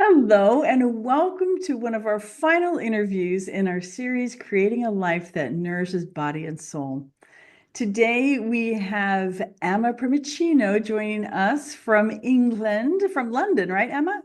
Hello, and welcome to one of our final interviews in our series, Creating a Life That Nourishes Body and Soul. Today, we have Amma Primicino joining us from England, from London, right, Emma?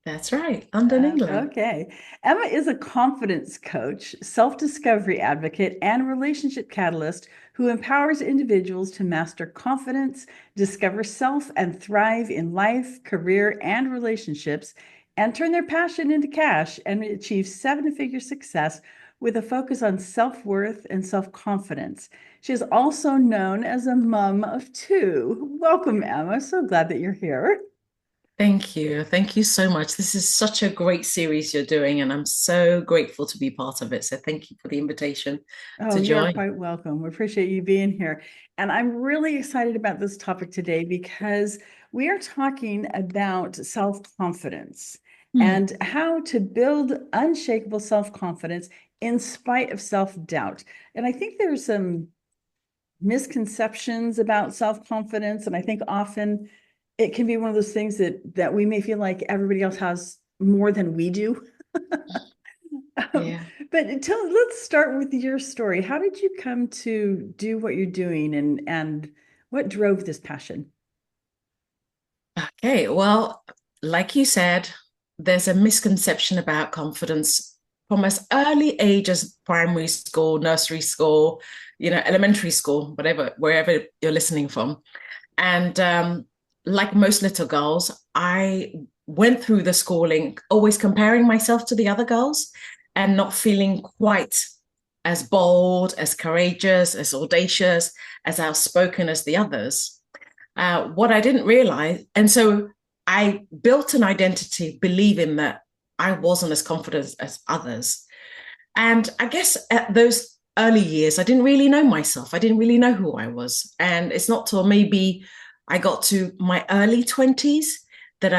That's right, London, England. Okay. Emma is a confidence coach, self-discovery advocate, and relationship catalyst who empowers individuals to master confidence, discover self, and thrive in life, career, and relationships, and turn their passion into cash and achieve seven-figure success with a focus on self-worth and self-confidence. She is also known as a mom of two. Welcome, Emma. So glad that you're here. Thank you. Thank you so much. This is such a great series you're doing, and I'm so grateful to be part of it. So thank you for the invitation Oh, to you're join. quite welcome. We appreciate you being here. And I'm really excited about this topic today because we are talking about self-confidence Hmm. and how to build unshakable self-confidence in spite of self-doubt. And I think there's some misconceptions about self-confidence, and I think often it can be one of those things that we may feel like everybody else has more than we do. Um, Yeah. let's start with your story. How did you come to do what you're doing and what drove this passion? Okay. Well, like you said, there's a misconception about confidence from as early age as primary school, nursery school, elementary school, whatever, wherever you're listening from. And like most little girls, I went through the schooling always comparing myself to the other girls and not feeling quite as bold, as courageous, as audacious, as outspoken as the others. What I didn't realize, and so I built an identity believing that I wasn't as confident as others. And I guess at those early years, I didn't really know myself. I didn't really know who I was. And it's not till maybe I got to my early 20s that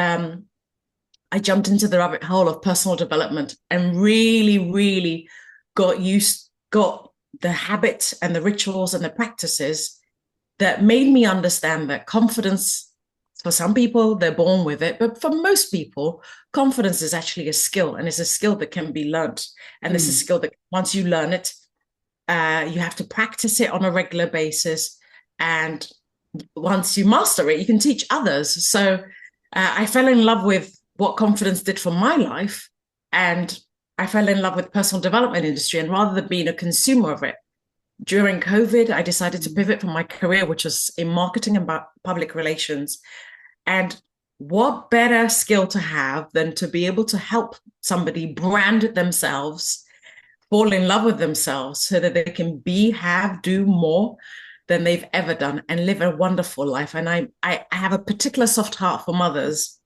I jumped into the rabbit hole of personal development and really, really got the habits and the rituals and the practices that made me understand that confidence, for some people, they're born with it. But for most people, confidence is actually a skill, and it's a skill that can be learned. And this is a Mm. skill that once you learn it, you have to practice it on a regular basis. And once you master it, you can teach others. So I fell in love with what confidence did for my life. And I fell in love with the personal development industry. And rather than being a consumer of it, during COVID, I decided to Mm. pivot from my career, which was in marketing and public relations. And what better skill to have than to be able to help somebody brand themselves, fall in love with themselves so that they can do more than they've ever done and live a wonderful life. And I have a particular soft heart for mothers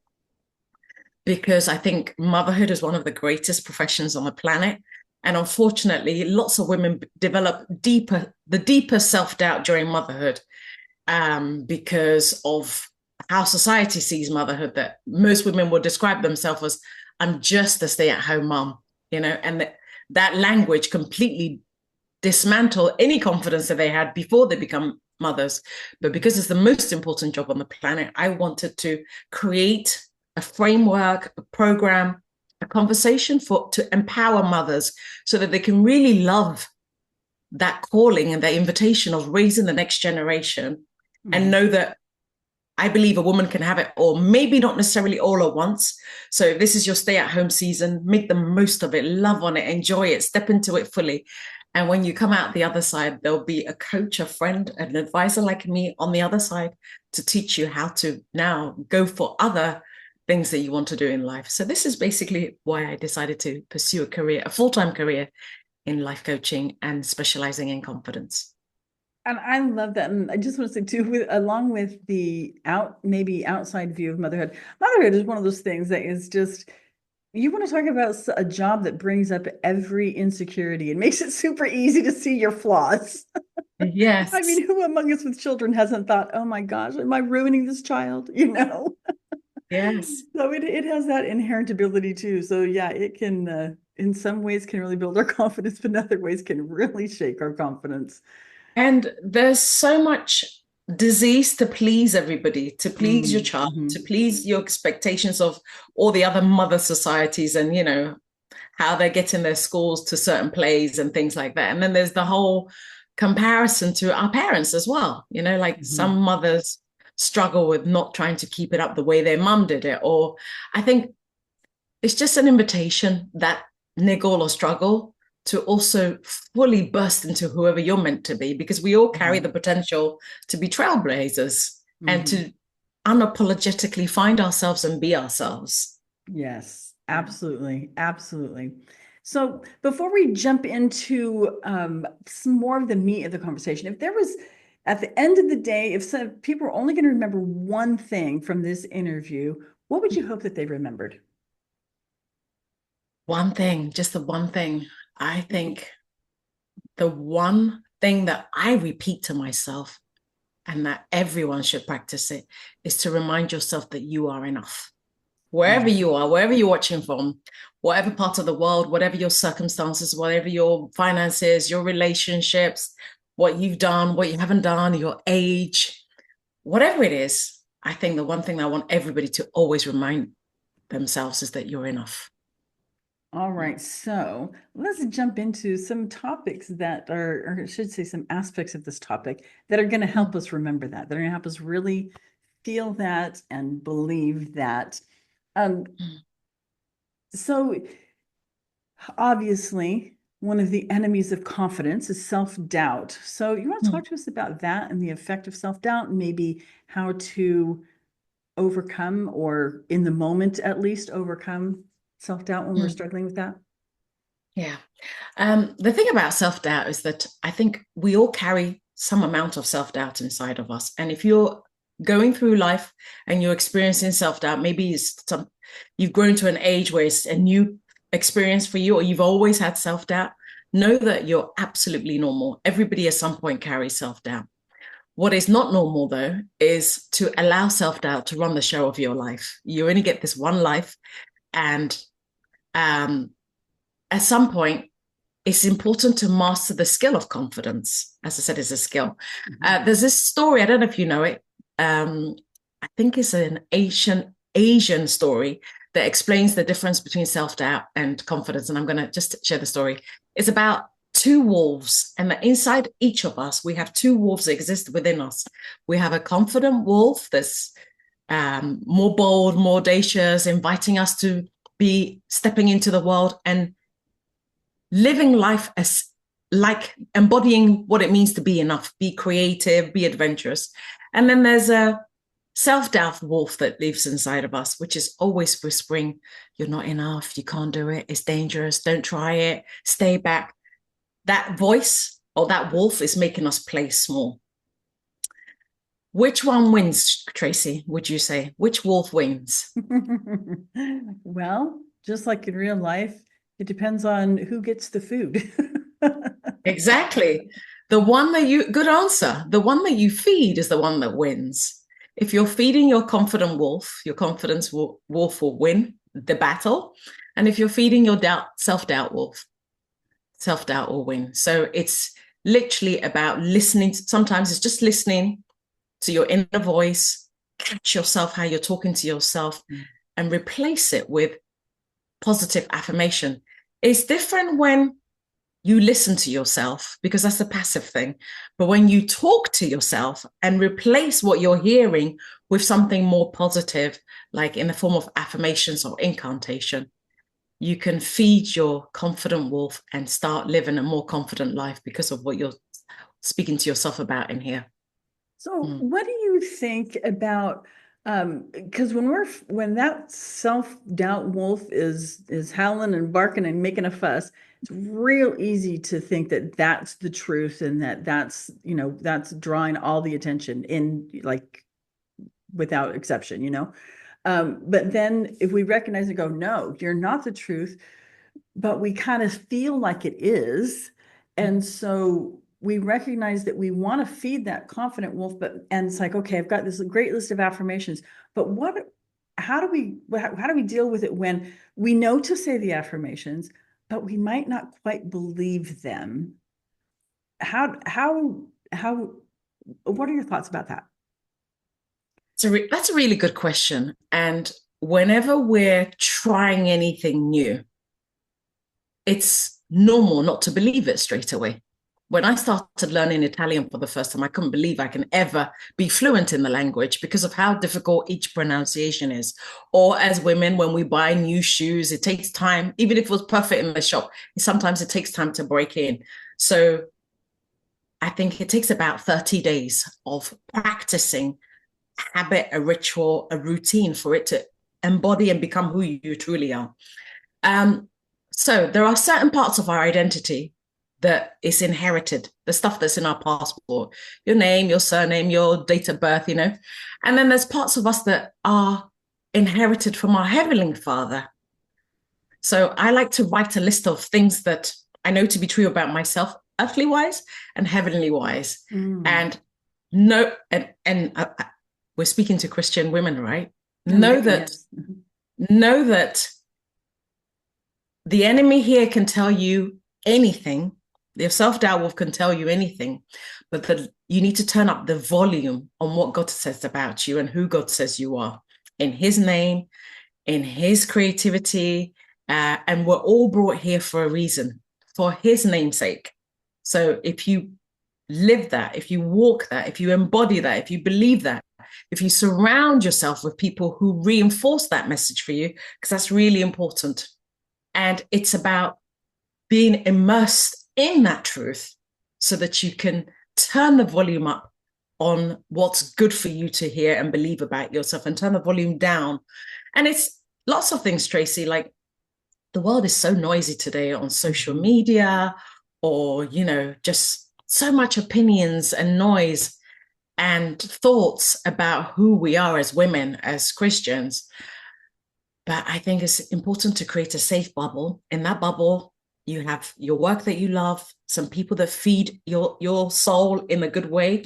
because I think motherhood is one of the greatest professions on the planet. And unfortunately, lots of women develop the deeper self doubt during motherhood because of how society sees motherhood. That most women will describe themselves as, "I'm just a stay-at-home mom," and that language completely dismantle any confidence that they had before they become mothers. But because it's the most important job on the planet, I wanted to create a framework, a program, a conversation to empower mothers so that they can really love that calling and that invitation of raising the next generation and Mm. know that I believe a woman can have it all, maybe not necessarily all at once. So if this is your stay at home season, make the most of it, love on it, enjoy it, step into it fully. And when you come out the other side, there'll be a coach, a friend, an advisor like me on the other side to teach you how to now go for other things that you want to do in life. So this is basically why I decided to pursue a full-time career in life coaching and specializing in confidence. And I love that. And I just want to say too, along with the maybe outside view of motherhood, motherhood is one of those things that is just, you want to talk about a job that brings up every insecurity and makes it super easy to see your flaws. I Yes, mean, who among us with children hasn't thought, oh my gosh, am I ruining this child? You know? yes. So it has that inherent ability too. So yeah, it can, in some ways can really build our confidence, but in other ways can really shake our confidence. And there's so much disease to please everybody, to please your child, Mm-hmm. to please your expectations of all the other mother societies, and how they're getting their schools to certain plays and things like that. And then there's the whole comparison to our parents as well. Like Mm-hmm. some mothers struggle with not trying to keep it up the way their mum did it. Or I think it's just an invitation, that niggle or struggle, to also fully burst into whoever you're meant to be, because we all carry the potential to be trailblazers and Mm-hmm. to unapologetically find ourselves and be ourselves. Yes, Yeah. absolutely. Absolutely. So before we jump into some more of the meat of the conversation, if there was at the end of the day, if some people are only going to remember one thing from this interview, what would you hope that they remembered? One thing, just the one thing. I think the one thing that I repeat to myself, and that everyone should practice it, is to remind yourself that you are enough. Wherever Mm. you are, wherever you're watching from, whatever part of the world, whatever your circumstances, whatever your finances, your relationships, what you've done, what you haven't done, your age, whatever it is, I think the one thing I want everybody to always remind themselves is that you're enough. All right, so let's jump into some topics that are, or I should say, some aspects of this topic that are going to help us remember that are going to help us really feel that and believe that. Um, so obviously, one of the enemies of confidence is self-doubt. So you want to talk to us about that and the effect of self-doubt, and maybe how to overcome, or in the moment at least, overcome self-doubt when we're struggling with that? Yeah. The thing about self doubt is that I think we all carry some amount of self doubt inside of us. And if you're going through life and you're experiencing self doubt, maybe you've grown to an age where it's a new experience for you, or you've always had self doubt, know that you're absolutely normal. Everybody at some point carries self doubt. What is not normal, though, is to allow self doubt to run the show of your life. You only get this one life. And um, at some point, it's important to master the skill of confidence. As I said, it's a skill. There's this story, I don't know if you know it. I think it's an Asian story that explains the difference between self-doubt and confidence. And I'm going to just share the story. It's about two wolves, and that inside each of us, we have two wolves that exist within us. We have a confident wolf that's more bold, more audacious, inviting us to be stepping into the world and living life as like embodying what it means to be enough, be creative, be adventurous. And then there's a self-doubt wolf that lives inside of us, which is always whispering, you're not enough, you can't do it, it's dangerous, don't try it, stay back. That voice or that wolf is making us play small. Which one wins, Tracy, would you say? Which wolf wins? Well, just like in real life, it depends on who gets the food. Exactly. Good answer. The one that you feed is the one that wins. If you're feeding your confident wolf, your wolf will win the battle. And if you're feeding your self-doubt wolf, self-doubt will win. So it's literally about listening. Sometimes it's just listening to your inner voice, catch yourself, how you're talking to yourself, and replace it with positive affirmation. It's different when you listen to yourself, because that's the passive thing. But when you talk to yourself and replace what you're hearing with something more positive, like in the form of affirmations or incantation, you can feed your confident wolf and start living a more confident life because of what you're speaking to yourself about in here. So, what do you think about because when that self-doubt wolf is howling and barking and making a fuss, it's real easy to think that that's the truth and that that's drawing all the attention in, like, without exception. But then if we recognize and go, no, you're not the truth, but we kind of feel like it is. And so we recognize that we want to feed that confident wolf, and it's like, okay, I've got this great list of affirmations, but how do we deal with it when we know to say the affirmations, but we might not quite believe them? How What are your thoughts about that? That's a really good question. And whenever we're trying anything new, it's normal not to believe it straight away. When I started learning Italian for the first time, I couldn't believe I can ever be fluent in the language because of how difficult each pronunciation is. Or as women, when we buy new shoes, it takes time, even if it was perfect in the shop, sometimes it takes time to break in. So I think it takes about 30 days of practicing habit, a ritual, a routine for it to embody and become who you truly are. So there are certain parts of our identity that is inherited, the stuff that's in our passport, your name, your surname, your date of birth, you know. And then there's parts of us that are inherited from our Heavenly Father. So I like to write a list of things that I know to be true about myself, earthly wise and heavenly wise. And no, and we're speaking to Christian women, right? Know that the enemy here can tell you anything. Your self-doubt can tell you anything, but you need to turn up the volume on what God says about you and who God says you are in his name, in his creativity. And we're all brought here for a reason, for his namesake. So if you live that, if you walk that, if you embody that, if you believe that, if you surround yourself with people who reinforce that message for you, because that's really important. And it's about being immersed in that truth so that you can turn the volume up on what's good for you to hear and believe about yourself and turn the volume down. And it's lots of things, Tracy, like the world is so noisy today on social media or, you know, just so much opinions and noise and thoughts about who we are as women, as Christians. But I think it's important to create a safe bubble. In that bubble, you have your work that you love, some people that feed your soul in a good way.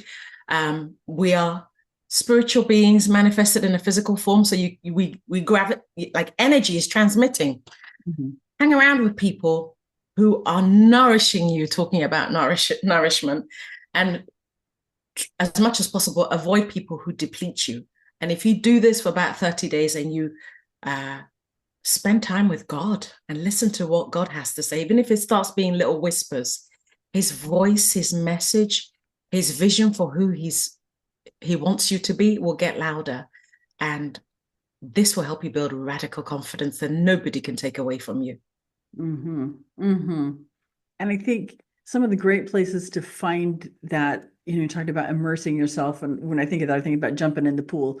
We are spiritual beings manifested in a physical form. So we grab it, like energy is transmitting. Hang around with people who are nourishing you, talking about nourishment. And as much as possible, avoid people who deplete you. And if you do this for about 30 days and you spend time with God and listen to what God has to say, even if it starts being little whispers, his voice, his message, his vision for who he wants you to be will get louder. And this will help you build radical confidence that nobody can take away from you. And I think some of the great places to find that, you talked about immersing yourself. And when I think of that, I think about jumping in the pool.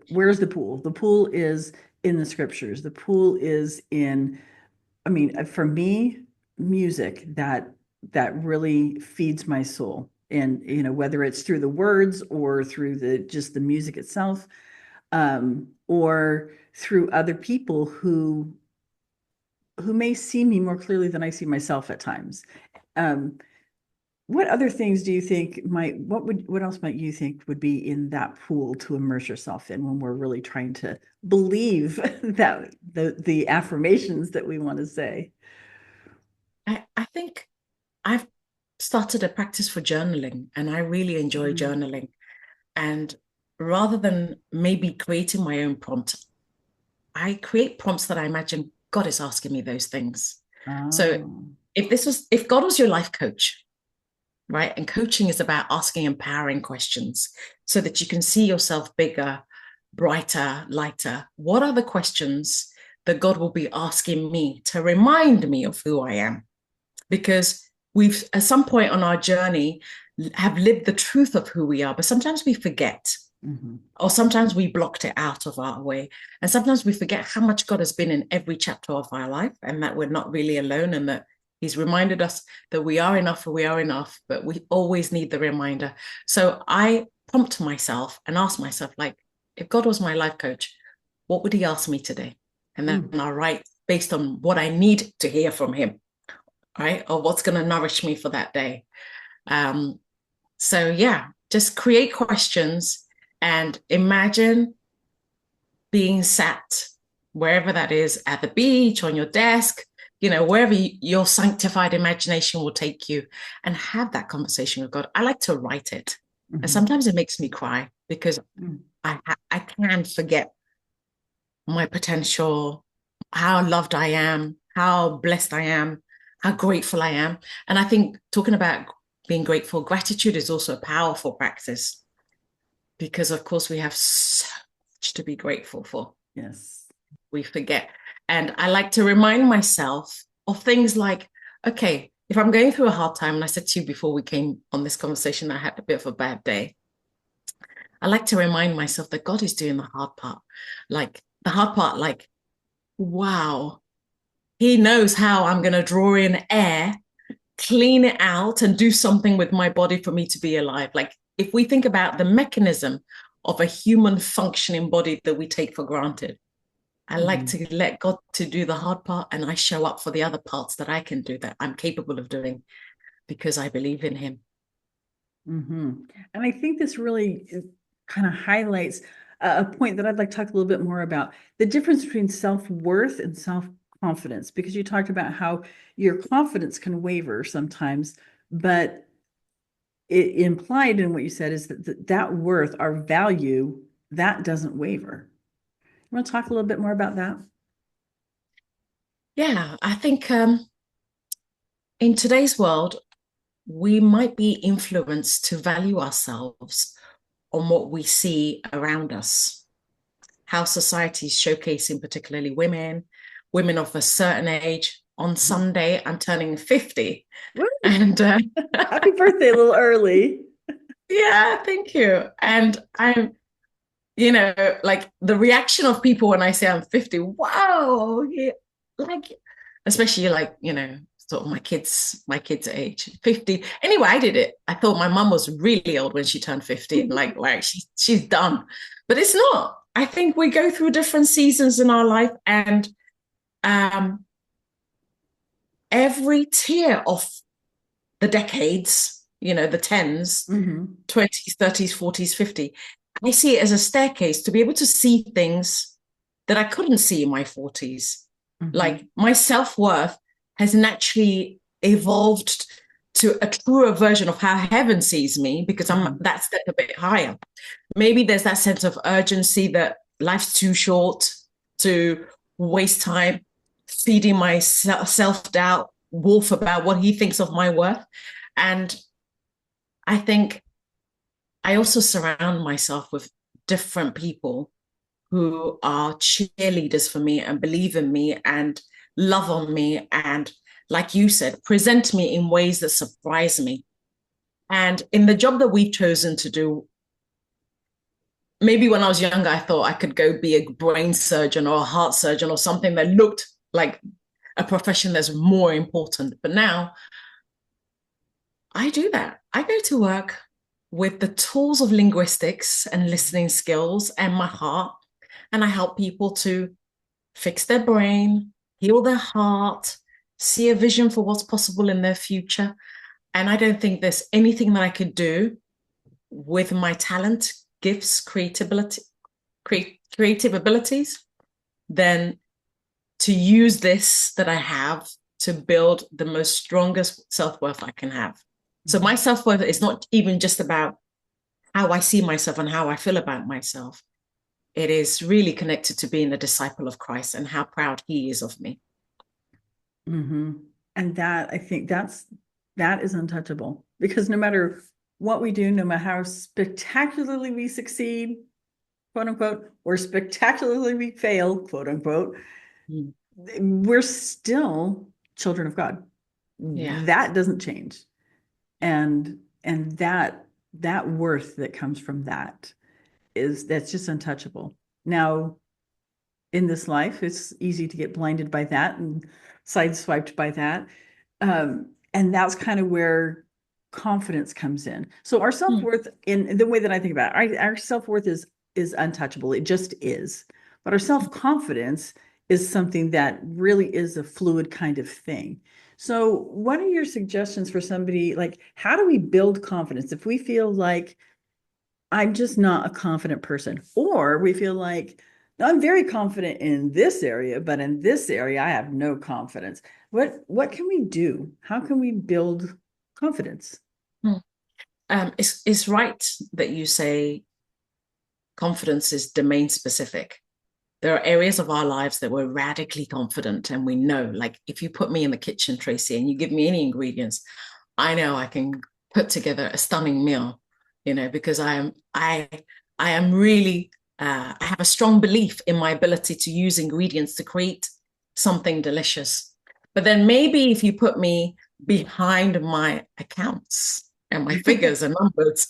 Where's the pool? The pool is in the scriptures. The pool is in, for me, music that really feeds my soul. And, whether it's through the words or through just the music itself, or through other people who may see me more clearly than I see myself at times. What other things do you think what else might you think would be in that pool to immerse yourself in when we're really trying to believe that the affirmations that we want to say? I think I've started a practice for journaling, and I really enjoy journaling. And rather than maybe creating my own prompt, I create prompts that I imagine God is asking me those things. So if God was your life coach, right? And coaching is about asking empowering questions so that you can see yourself bigger, brighter, lighter. What are the questions that God will be asking me to remind me of who I am? Because we've, at some point on our journey, have lived the truth of who we are, but sometimes we forget. Or sometimes we blocked it out of our way. And sometimes we forget how much God has been in every chapter of our life and that we're not really alone and that he's reminded us that we are enough, but we always need the reminder. So I prompt myself and ask myself, like, if God was my life coach, what would he ask me today? And then I'll write based on what I need to hear from him, right? Or what's going to nourish me for that day. So yeah, just create questions and imagine being sat wherever that is, at the beach, on your desk, wherever your sanctified imagination will take you, and have that conversation with God. I like to write it. And Mhm. sometimes it makes me cry because Mm. I can forget my potential, how loved I am, how blessed I am, how grateful I am. And I think talking about being grateful, gratitude is also a powerful practice because, of course, we have so much to be grateful for. Yes. We forget. And I like to remind myself of things like, okay, if I'm going through a hard time, and I said to you before we came on this conversation, I had a bit of a bad day. I like to remind myself that God is doing the hard part. Like the hard part, like, wow, He knows how I'm going to draw in air, clean it out, and do something with my body for me to be alive. Like if we think about the mechanism of a human functioning body that we take for granted, I like Mhm. to let God to do the hard part, and I show up for the other parts that I can do, that I'm capable of doing, because I believe in Him. Mhm. And I think this really kind of highlights a point that I'd like to talk a little bit more about, the difference between self-worth and self-confidence, because you talked about how your confidence can waver sometimes, but it implied in what you said is that that worth, our value, that doesn't waver. You want to talk a little bit more about that? Yeah, I think in today's world, we might be influenced to value ourselves on what we see around us, how society is showcasing, particularly women of a certain age. On Mhm. Sunday, I'm turning 50. Woo! And Happy birthday, a little early. yeah, thank you. And I'm, like the reaction of people when I say I'm 50, wow, yeah, like, especially like, sort of my kids' age, 50. Anyway, I did it. I thought my mum was really old when she turned 50 and like, right, she's done. But it's not. I think we go through different seasons in our life, and um, every tier of the decades, the tens, Mhm. 20s, 30s, 40s, 50, I see it as a staircase to be able to see things that I couldn't see in my 40s. Like Mhm. my self-worth has naturally evolved to a truer version of how heaven sees me, because I'm Mhm. that step a bit higher. Maybe there's that sense of urgency that life's too short to waste time feeding my self-doubt wolf about what he thinks of my worth. And I think I also surround myself with different people who are cheerleaders for me and believe in me and love on me and, like you said, present me in ways that surprise me. And in the job that we've chosen to do, maybe when I was younger, I thought I could go be a brain surgeon or a heart surgeon or something that looked like a profession that's more important. But now I do that. I go to work with the tools of linguistics and listening skills and my heart, and I help people to fix their brain, heal their heart, see a vision for what's possible in their future. And I don't think there's anything that I could do with my talent, gifts, creative abilities than to use this that I have to build the most strongest self-worth I can have. So my self-worth is not even just about how I see myself and how I feel about myself. It is really connected to being a disciple of Christ and how proud he is of me. Mhm. And that, I think that is untouchable, because no matter what we do, no matter how spectacularly we succeed, quote unquote, or spectacularly we fail, quote unquote, Mm. we're still children of God. Yeah. That doesn't change. And that worth that comes from that's just untouchable. Now, in this life, it's easy to get blinded by that and sideswiped by that. And that's kind of where confidence comes in. So our Mm. self-worth, in the way that I think about it, our self-worth is untouchable. It just is. But our self-confidence is something that really is a fluid kind of thing. So what are your suggestions for somebody, like, how do we build confidence if we feel like I'm just not a confident person, or we feel like I'm very confident in this area, but in this area I have no confidence. What can we do? How can we build confidence? Mm. It's right that you say confidence is domain specific. There are areas of our lives that we're radically confident, and we know, like, if you put me in the kitchen, Tracy, and you give me any ingredients, I know I can put together a stunning meal, because I am really I have a strong belief in my ability to use ingredients to create something delicious. But then maybe if you put me behind my accounts and my figures and numbers,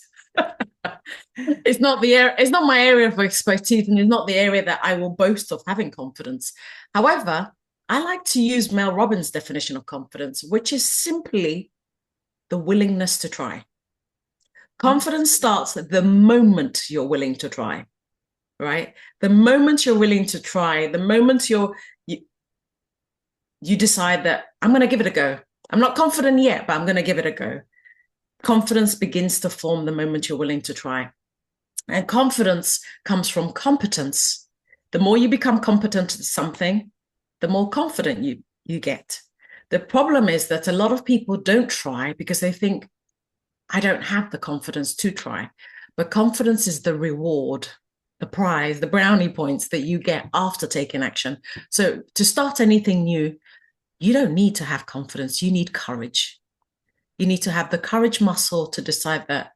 it's not my area of expertise, and it's not the area that I will boast of having confidence. However, I like to use Mel Robbins' definition of confidence, which is simply the willingness to try. Confidence starts the moment you're willing to try, right? The moment you're willing to try, the moment you decide that I'm going to give it a go. I'm not confident yet, but I'm going to give it a go. Confidence begins to form the moment you're willing to try. And confidence comes from competence. The more you become competent at something, the more confident you get. The problem is that a lot of people don't try because they think, I don't have the confidence to try. But confidence is the reward, the prize, the brownie points that you get after taking action. So to start anything new, you don't need to have confidence. You need courage. You need to have the courage muscle to decide that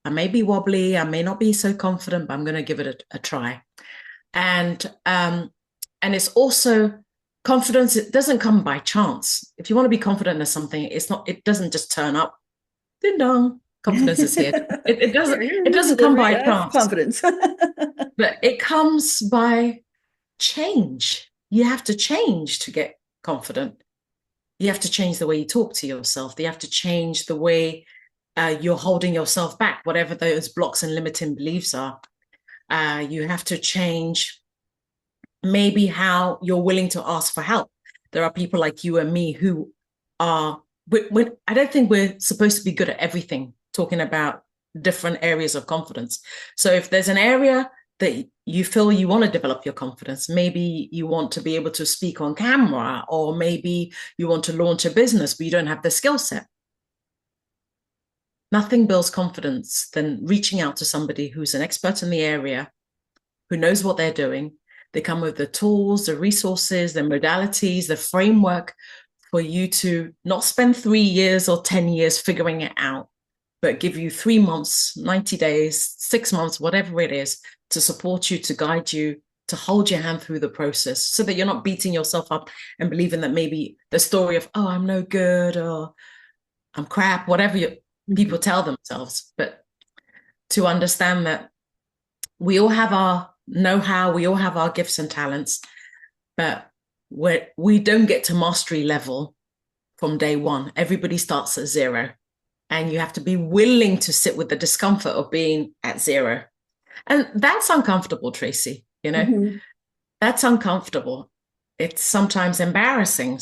I may be wobbly, I may not be so confident, but I'm going to give it a try. And it's also confidence. It doesn't come by chance. If you want to be confident in something, it doesn't just turn up. Ding dong, confidence is here. It doesn't come by chance. Confidence. But it comes by change. You have to change to get confident. You have to change the way you talk to yourself. You have to change the way you're holding yourself back, whatever those blocks and limiting beliefs are. You have to change maybe how you're willing to ask for help. There are people like you and me who are, I don't think we're supposed to be good at everything, talking about different areas of confidence. So if there's an area that you feel you want to develop your confidence, maybe you want to be able to speak on camera, or maybe you want to launch a business, but you don't have the skill set. Nothing builds confidence than reaching out to somebody who's an expert in the area, who knows what they're doing. They come with the tools, the resources, the modalities, the framework for you to not spend 3 years or 10 years figuring it out, but give you 3 months, 90 days, 6 months, whatever it is, to support you, to guide you, to hold your hand through the process, so that you're not beating yourself up and believing that maybe the story of, oh, I'm no good, or I'm crap, whatever people tell themselves. But to understand that we all have our know-how, we all have our gifts and talents, but we don't get to mastery level from day one. Everybody starts at zero, and you have to be willing to sit with the discomfort of being at zero. And that's uncomfortable, Tracy, that's uncomfortable. It's sometimes embarrassing,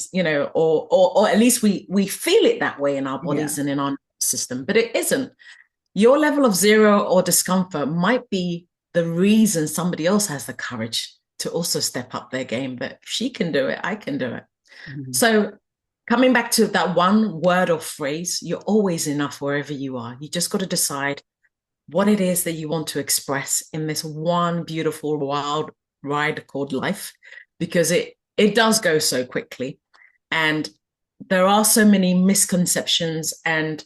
or at least we feel it that way in our bodies and in our system, but it isn't. Your level of zero or discomfort might be the reason somebody else has the courage to also step up their game. But if she can do it, I can do it. So coming back to that one word or phrase, you're always enough wherever you are. You just got to decide what it is that you want to express in this one beautiful wild ride called life, because it does go so quickly. And there are so many misconceptions and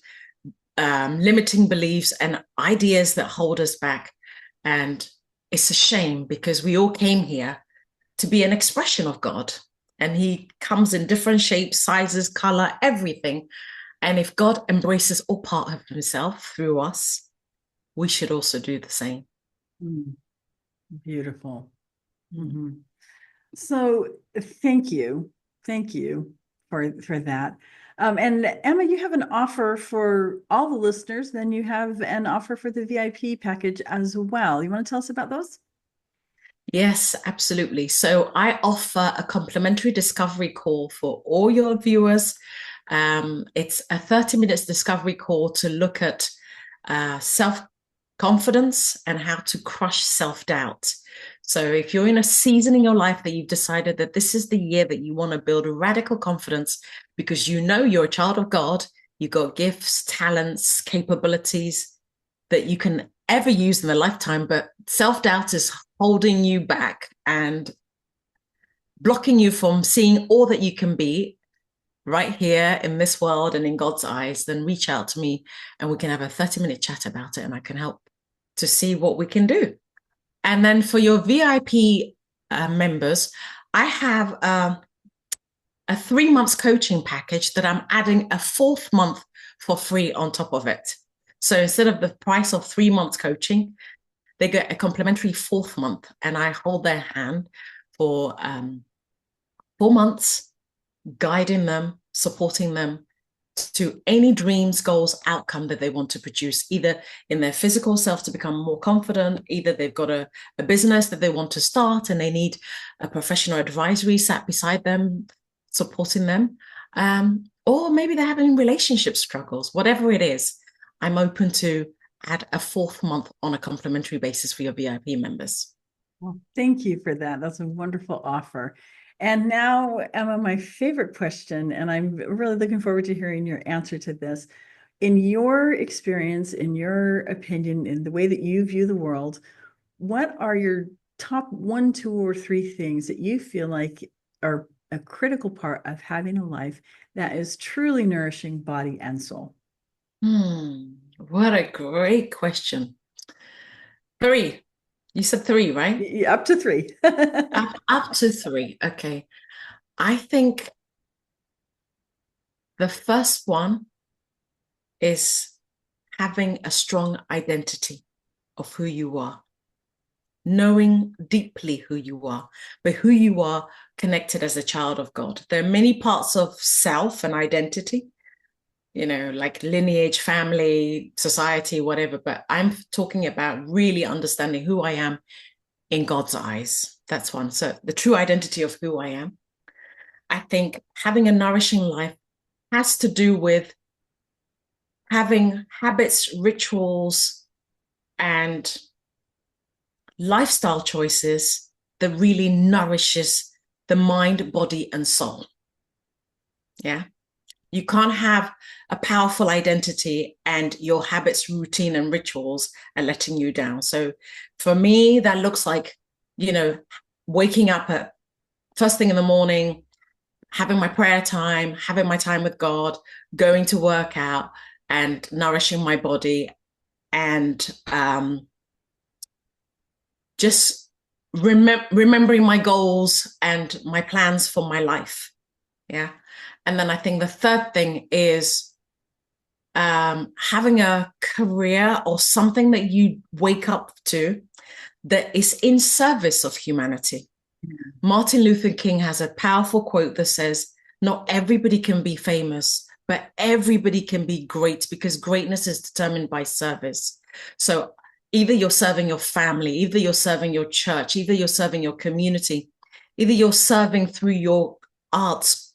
limiting beliefs and ideas that hold us back. And it's a shame, because we all came here to be an expression of God, and he comes in different shapes, sizes, color, everything. And if God embraces all part of himself through us, we should also do the same. Beautiful. So thank you for that. And Emma, you have an offer for all the listeners, then you have an offer for the VIP package as well. You want to tell us about those? Yes, absolutely. So I offer a complimentary discovery call for all your viewers. It's a 30 minutes discovery call to look at self-confidence and how to crush self-doubt. So if you're in a season in your life that you've decided that this is the year that you want to build a radical confidence, because you know you're a child of God, You got gifts, talents, capabilities that you can ever use in a lifetime, but self-doubt is holding you back and blocking you from seeing all that you can be right here in this world and in God's eyes, then reach out to me and we can have a 30-minute chat about it and I can help to see what we can do. And then for your VIP members, I have a 3 months coaching package that I'm adding a fourth month for free on top of it. So instead of the price of 3 months coaching, they get a complimentary fourth month and I hold their hand for 4 months, guiding them, supporting them to any dreams, goals, outcome that they want to produce, either in their physical self to become more confident, either they've got a business that they want to start and they need a professional advisory sat beside them, supporting them, or maybe they're having relationship struggles, whatever it is, I'm open to add a fourth month on a complimentary basis for your VIP members. Well, thank you for that. That's a wonderful offer. And now, Emma, my favorite question, and I'm really looking forward to hearing your answer to this. In your experience, in your opinion, in the way that you view the world, what are your top 1, 2, or 3 things that you feel like are a critical part of having a life that is truly nourishing body and soul? What a great question. 3. You said 3, right? Up to 3. Up to 3. Okay. I think the first one is having a strong identity of who you are, knowing deeply who you are, but who you are connected as a child of God. There are many parts of self and identity, like lineage, family, society, whatever, but I'm talking about really understanding who I am in God's eyes. That's one. So the true identity of who I am. I think having a nourishing life has to do with having habits, rituals, and lifestyle choices that really nourishes the mind, body, and soul. Yeah. You can't have a powerful identity and your habits, routine, and rituals are letting you down. So for me, that looks like, waking up at first thing in the morning, having my prayer time, having my time with God, going to work out and nourishing my body and just remembering my goals and my plans for my life. Yeah. And then I think the third thing is having a career or something that you wake up to that is in service of humanity. Martin Luther King has a powerful quote that says, not everybody can be famous, but everybody can be great because greatness is determined by service. So either you're serving your family, either you're serving your church, either you're serving your community, either you're serving through your arts,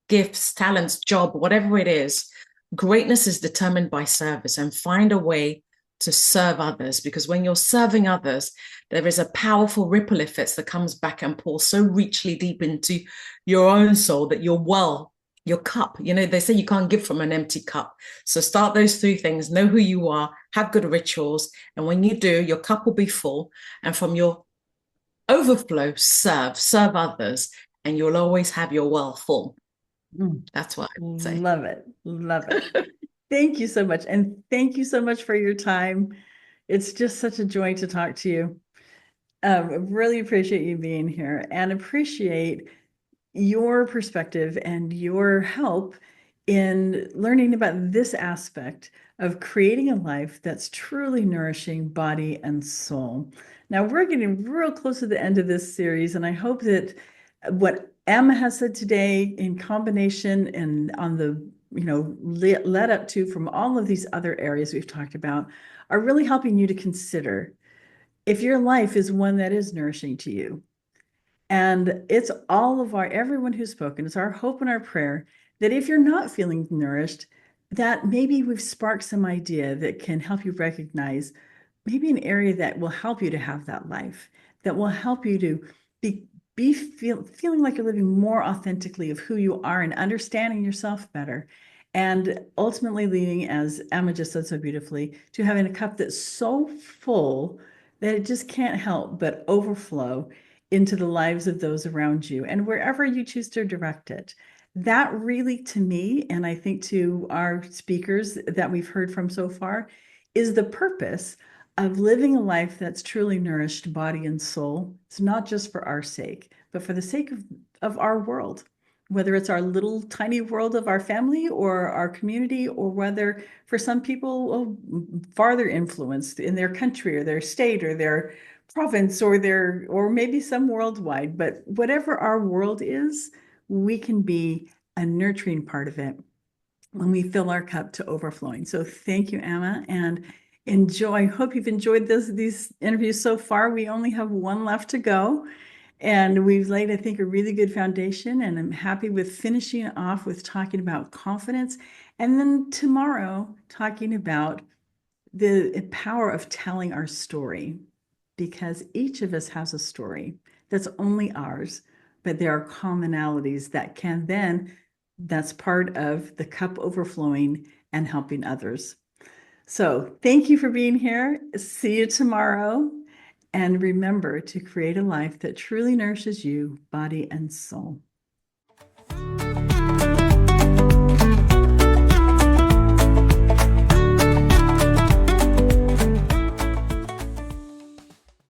gifts, talents, job, whatever it is. Greatness is determined by service, and find a way to serve others, because when you're serving others, there is a powerful ripple effect that comes back and pours so richly deep into your own soul that your cup, they say you can't give from an empty cup. So start those 3 things, know who you are, have good rituals. And when you do, your cup will be full. And from your overflow, serve others, and you'll always have your well full. That's what I would say. Love it. Love it. Thank you so much. And thank you so much for your time. It's just such a joy to talk to you. Really appreciate you being here and appreciate your perspective and your help in learning about this aspect of creating a life that's truly nourishing body and soul. Now, we're getting real close to the end of this series, and I hope that what Emma has said today in combination and on the led up to from all of these other areas we've talked about are really helping you to consider if your life is one that is nourishing to you. And it's everyone who's spoken, it's our hope and our prayer that if you're not feeling nourished, that maybe we've sparked some idea that can help you recognize maybe an area that will help you to have that life, that will help you to feeling like you're living more authentically of who you are and understanding yourself better, and ultimately leading, as Emma just said so beautifully, to having a cup that's so full that it just can't help but overflow into the lives of those around you and wherever you choose to direct it. That really, to me, and I think to our speakers that we've heard from so far, is the purpose of living a life that's truly nourished body and soul. It's not just for our sake, but for the sake of our world, whether it's our little tiny world of our family or our community, or whether for some people farther influenced in their country or their state or their province or maybe some worldwide. But whatever our world is, we can be a nurturing part of it when we fill our cup to overflowing. So thank you, Emma, and enjoy. Hope you've enjoyed these interviews so far. We only have one left to go. And we've laid, I think, a really good foundation, and I'm happy with finishing off with talking about confidence. And then tomorrow, talking about the power of telling our story, because each of us has a story that's only ours, but there are commonalities that can then, that's part of the cup overflowing and helping others. So thank you for being here. See you tomorrow. And remember to create a life that truly nourishes you, body and soul.